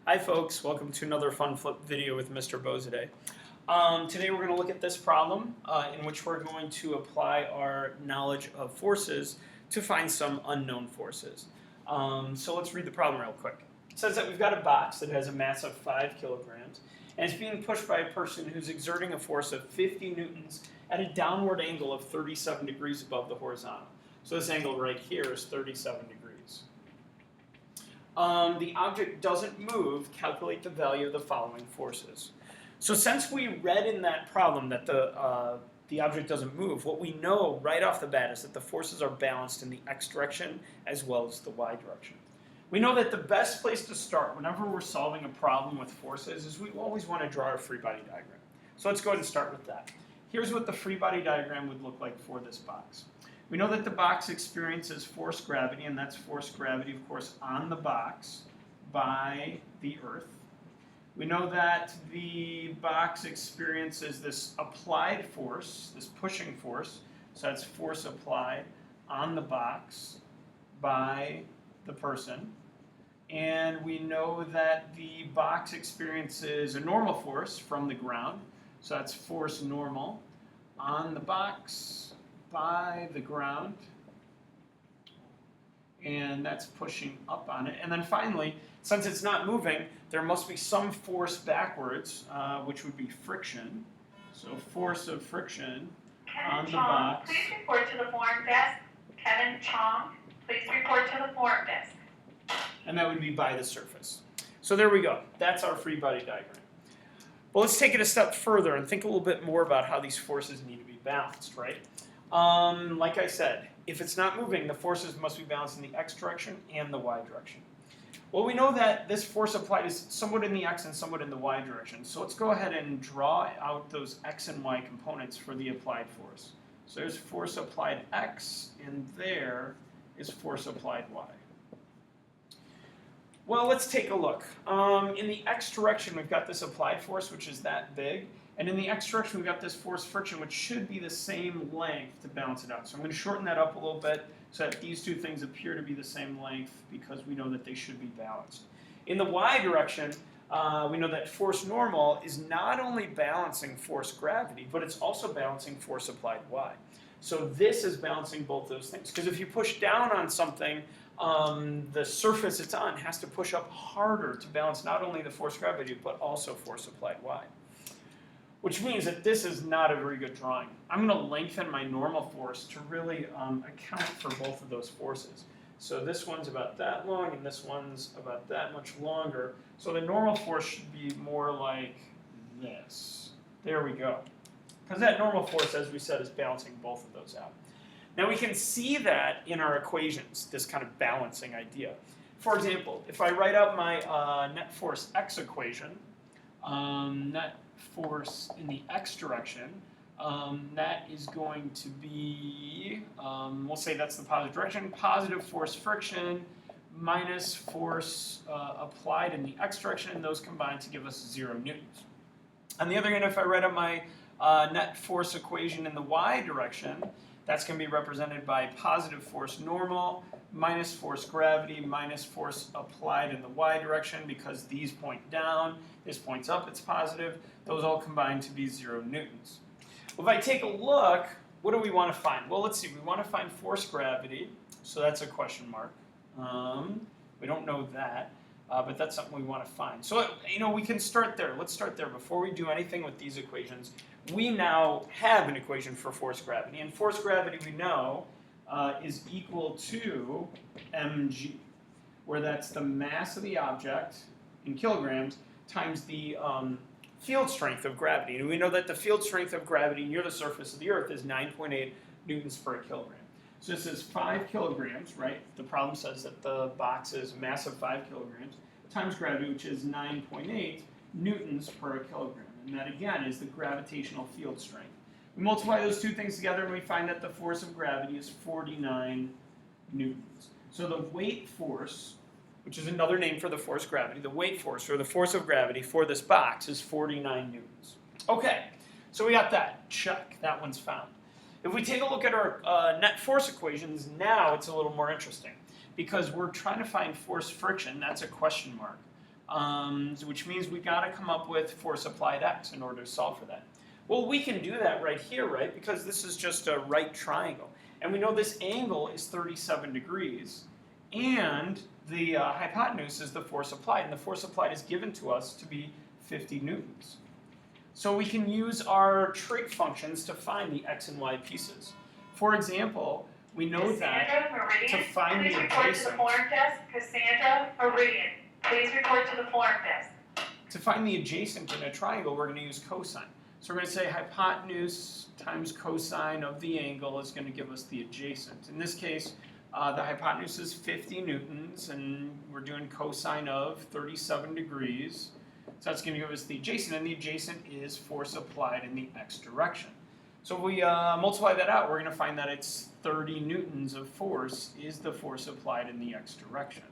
Hi folks, welcome to another fun flip video with Mr. Bozaday. Today we're going to look at this problem in which we're going to apply our knowledge of forces to find some unknown forces. So let's read the problem real quick. It says that we've got a box that has a mass of 5 kilograms and it's being pushed by a person who's exerting a force of 50 newtons at a downward angle of 37 degrees above the horizontal. So this angle right here is 37 degrees. The object doesn't move, calculate the value of the following forces. So since we read in that problem that the object doesn't move, what we know right off the bat is that the forces are balanced in the x direction as well as the y direction. We know that the best place to start whenever we're solving a problem with forces is we always want to draw a free body diagram. So let's go ahead and start with that. Here's what the free body diagram would look like for this box. We know that the box experiences force gravity, and that's force gravity, of course, on the box by the Earth. We know that the box experiences this applied force, this pushing force, so that's force applied on the box by the person. And we know that the box experiences a normal force from the ground, so that's force normal on the box by the ground, and that's pushing up on it. And then finally, since it's not moving, there must be some force backwards, which would be friction. So force of friction on the box. Please report to the form desk. Kevin Chong, please report to the form desk. And that would be by the surface. So there we go. That's our free body diagram. Well, let's take it a step further and think a little bit more about how these forces need to be balanced, right? Like I said, if it's not moving, the forces must be balanced in the x direction and the y direction. Well, we know that this force applied is somewhat in the x and somewhat in the y direction. So let's go ahead and draw out those x and y components for the applied force. So there's force applied x, and there is force applied y. Well, let's take a look. In the x direction, we've got this applied force, which is that big. And in the x direction, we've got this force friction, which should be the same length to balance it out. So I'm going to shorten that up a little bit so that these two things appear to be the same length because we know that they should be balanced. In the y direction, we know that force normal is not only balancing force gravity, but it's also balancing force applied y. So this is balancing both those things. Because if you push down on something, the surface it's on has to push up harder to balance not only the force gravity, but also force applied y. Which means that this is not a very good drawing. I'm going to lengthen my normal force to really account for both of those forces. So this one's about that long, and this one's about that much longer. So the normal force should be more like this. There we go. Because that normal force, as we said, is balancing both of those out. Now we can see that in our equations, this kind of balancing idea. For example, if I write out my net force x equation, net force in the x direction, that is going to be, we'll say that's the positive direction, positive force friction minus force applied in the x direction, and those combine to give us 0 newtons. On the other hand, if I write out my net force equation in the y direction, that's going to be represented by positive force normal minus force gravity minus force applied in the y direction, because these point down, this points up, it's positive. Those all combine to be 0 newtons. Well, if I take a look, what do we want to find? Well, let's see. We want to find force gravity, so that's a question mark. We don't know that, but that's something we want to find. So, we can start there. Let's start there. Before we do anything with these equations, we now have an equation for force gravity. And force gravity, we know, is equal to mg, where that's the mass of the object in kilograms times the field strength of gravity. And we know that the field strength of gravity near the surface of the Earth is 9.8 newtons per kilogram. So this is 5 kilograms, right? The problem says that the box is a mass of 5 kilograms times gravity, which is 9.8 newtons per kilogram. And that, again, is the gravitational field strength. We multiply those two things together and we find that the force of gravity is 49 newtons. So the weight force, which is another name for the force gravity, the weight force, or the force of gravity for this box is 49 newtons. Okay, so we got that. Check. That one's found. If we take a look at our net force equations, now it's a little more interesting. because we're trying to find force friction, that's a question mark. which means we got to come up with force applied X in order to solve for that. Well, we can do that right here, right? Because this is just a right triangle. And we know this angle is 37 degrees. And the hypotenuse is the force applied. And the force applied is given to us to be 50 newtons. So we can use our trig functions to find the X and Y pieces. For example, we know that Cassandra Meridian, to find please the report to the adjacent, form desk. Cassandra Meridian, please report to the form desk. to find the adjacent in a triangle, we're going to use cosine. So we're going to say hypotenuse times cosine of the angle is going to give us the adjacent. In this case, the hypotenuse is 50 newtons, and we're doing cosine of 37 degrees. So that's going to give us the adjacent, and the adjacent is force applied in the x direction. So if we multiply that out, we're going to find that it's 30 newtons of force is the force applied in the x direction.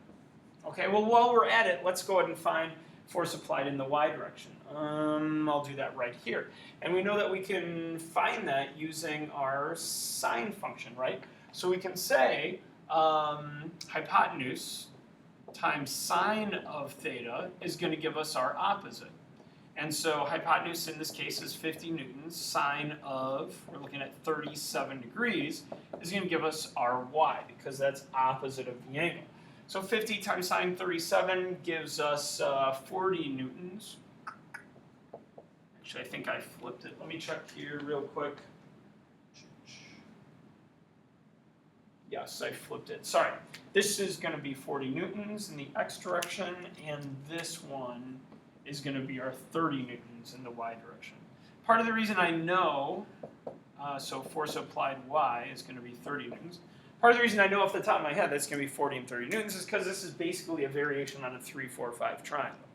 Okay, well, while we're at it, let's go ahead and find force applied in the y direction. I'll do that right here. And we know that we can find that using our sine function, right? So we can say hypotenuse times sine of theta is going to give us our opposite. And so hypotenuse in this case is 50 newtons. Sine of, we're looking at 37 degrees, is going to give us our y because that's opposite of the angle. So 50 times sine 37 gives us 40 newtons. Actually, I think I flipped it. Let me check here real quick. Yes, I flipped it. Sorry. This is going to be 40 newtons in the x direction, and this one is going to be our 30 newtons in the y direction. Part of the reason I know, so force applied y is going to be 30 newtons. Part of the reason I know off the top of my head that's going to be 40 and 30 newtons is because this is basically a variation on a 3, 4, 5 triangle.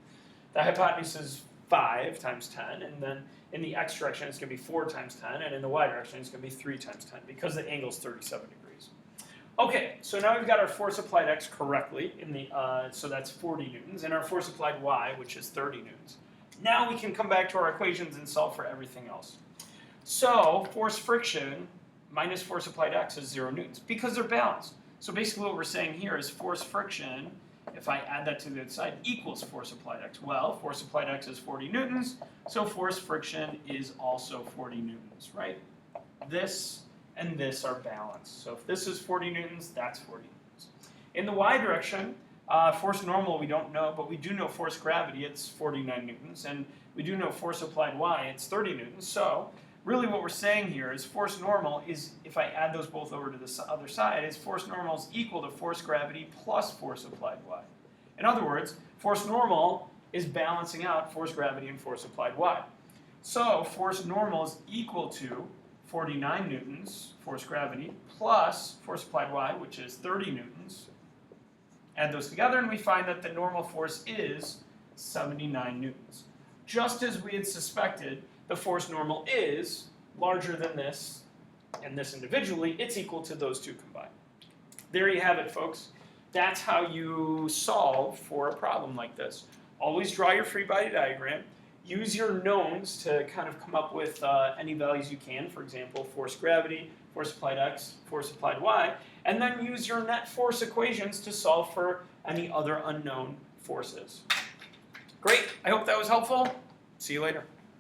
The hypotenuse is 5 times 10, and then in the x direction it's going to be 4 times 10, and in the y direction it's going to be 3 times 10 because the angle is 37 degrees. Okay, so now we've got our force applied x correctly, in the, so that's 40 newtons, and our force applied y, which is 30 newtons. Now we can come back to our equations and solve for everything else. So force friction minus force applied x is 0 newtons because they're balanced. So basically what we're saying here is force friction, if I add that to the other side, equals force applied x. Well, force applied x is 40 newtons, so force friction is also 40 newtons, right? This and this are balanced. So if this is 40 newtons, that's 40 newtons. In the y direction, force normal we don't know, but we do know force gravity, it's 49 newtons, and we do know force applied y, it's 30 newtons. So really what we're saying here is force normal is, if I add those both over to the other side, is force normal is equal to force gravity plus force applied y. In other words, force normal is balancing out force gravity and force applied y. So force normal is equal to 49 newtons, force gravity, plus force applied y, which is 30 newtons. Add those together and we find that the normal force is 79 newtons. Just as we had suspected, the force normal is larger than this and this individually, it's equal to those two combined. There you have it, folks. That's how you solve for a problem like this. Always draw your free body diagram. Use your knowns to kind of come up with any values you can. For example, force gravity, force applied x, force applied y. And then use your net force equations to solve for any other unknown forces. Great. I hope that was helpful. See you later.